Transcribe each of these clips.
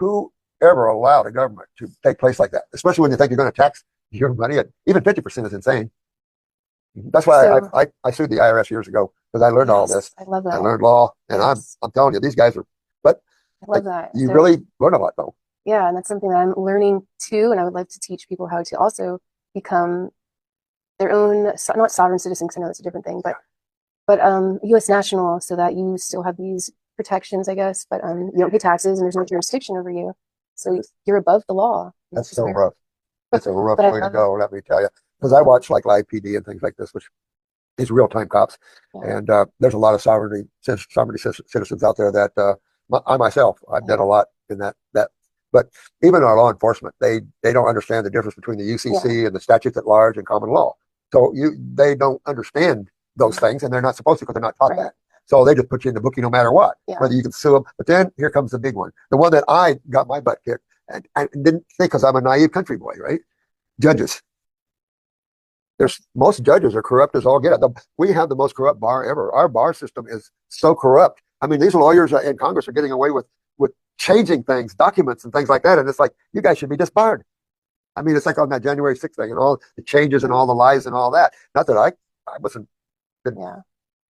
who ever allowed a government to take place like that, especially when you think you're going to tax your money at even 50% is insane. That's why So, I sued the IRS years ago because I learned all this. yes, I love I that. learned law, and Yes, I'm telling you, these guys are. But I love that. you So, really learn a lot, though. yeah, and that's something that I'm learning too, and I would like to teach people how to also become their own, not sovereign citizens, 'cause I know that's a different thing, but U.S. national, so that you still have these protections, I guess, but you don't pay taxes and there's no jurisdiction over you, so you're above the law, That's which is so very, rough. It's a rough but I way to love it. go, let me tell you. Because I Yeah, watch like live PD and things like this, which these real time cops, yeah, and there's a lot of sovereignty citizens out there that I myself I've done yeah, a lot in that. But even our law enforcement, they don't understand the difference between the yeah, UCC and the statutes at large and common law. So they don't understand those yeah, things, and they're not supposed to because they're not taught right, that. So they just put you in the bookie no matter what, yeah, whether you can sue them. But then here comes the big one, the one that I got my butt kicked, and I didn't think because I'm a naive country boy, right? Judges. There's most judges are corrupt as all get. We have the most corrupt bar ever. Our bar system is so corrupt. I mean, these lawyers in Congress are getting away with changing things, documents, and things like that. And it's like you guys should be disbarred. I mean, it's like on that January 6th thing and all the changes and yeah, all the lies and all that. Not that I wasn't didn't yeah,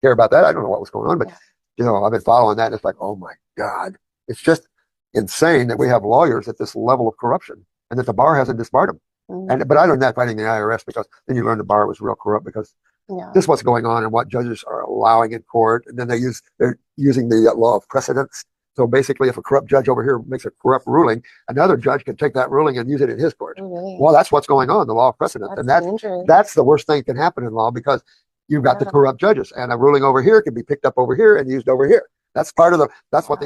care about that. I don't know what was going on, but yeah, I've been following that. And it's like, oh my God, it's just insane that we have lawyers at this level of corruption and that the bar hasn't disbarred them. mm, And but I learned that fighting the IRS because then you learn the bar was real corrupt because yeah, this is what's going on and what judges are allowing in court. And then they're using the law of precedence. So basically, if a corrupt judge over here makes a corrupt ruling, another judge can take that ruling and use it in his court. oh, really, Well, that's what's going on, the law of precedence. And that's dangerous, that's the worst thing that can happen in law because you've got the yeah, corrupt judges and a ruling over here can be picked up over here and used over here. That's what the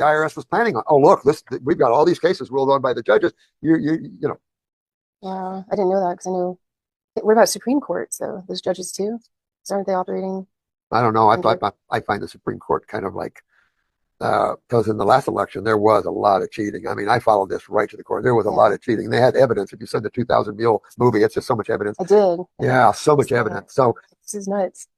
wow, IRS was planning on. Oh, look, we've got all these cases ruled on by the judges. You know, wow, I didn't know that because I know, what about Supreme Courts though, those judges too, so aren't they operating I don't know. under, I find the Supreme Court kind of like because in the last election there was a lot of cheating. I mean, I followed this right to the core. There was a lot yeah, of cheating. They had evidence. If you said the 2000 Mule movie, it's just so much evidence. I did, Yeah, so I much saw that, evidence. So this is nuts,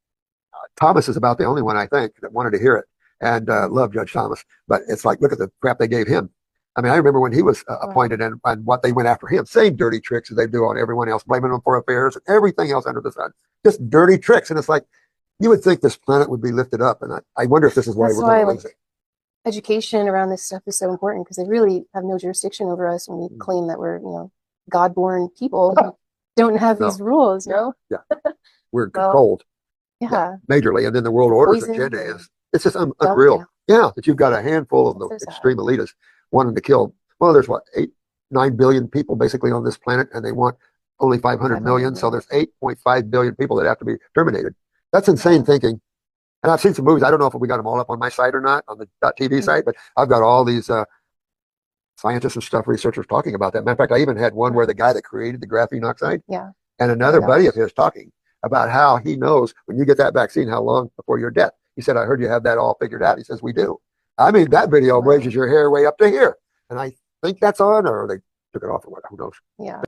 Thomas is about the only one I think that wanted to hear it and loved Judge Thomas. But it's like, look at the crap they gave him. I mean, I remember when he was wow, appointed and what they went after him. Same dirty tricks as they do on everyone else, blaming them for affairs and everything else under the sun. Just dirty tricks. And it's like, you would think this planet would be lifted up. And I wonder if this is why that's we're going why to like lose it. education around this stuff is so important because they really have no jurisdiction over us when we claim that we're, God-born people who don't have these No. rules, Yeah. We're Well, controlled. Yeah. yeah, Majorly. And then the world order's poison agenda and is, it's just dumb, yeah, unreal. Yeah. That you've got a handful of that's the so sad. extreme elitists wanting to kill. Well, there's what, 9 billion people basically on this planet, and they want only 500 500 million. So million. there's 8.5 billion people that have to be terminated. That's insane Yeah. thinking. And I've seen some movies. I don't know if we got them all up on my site or not, on the .tv Mhm. site, but I've got all these scientists and stuff, researchers talking about that. Matter of fact, I even had one where Wow. the guy that created the graphene oxide Yeah. and Oh my another buddy of gosh. his talking about how he knows when you get that vaccine, how long before your death. He said, I heard you have that all figured out. He says, we do. I mean, that video Wow. raises your hair way up to here. And I think that's on, or they took it off or what, who knows. Yeah.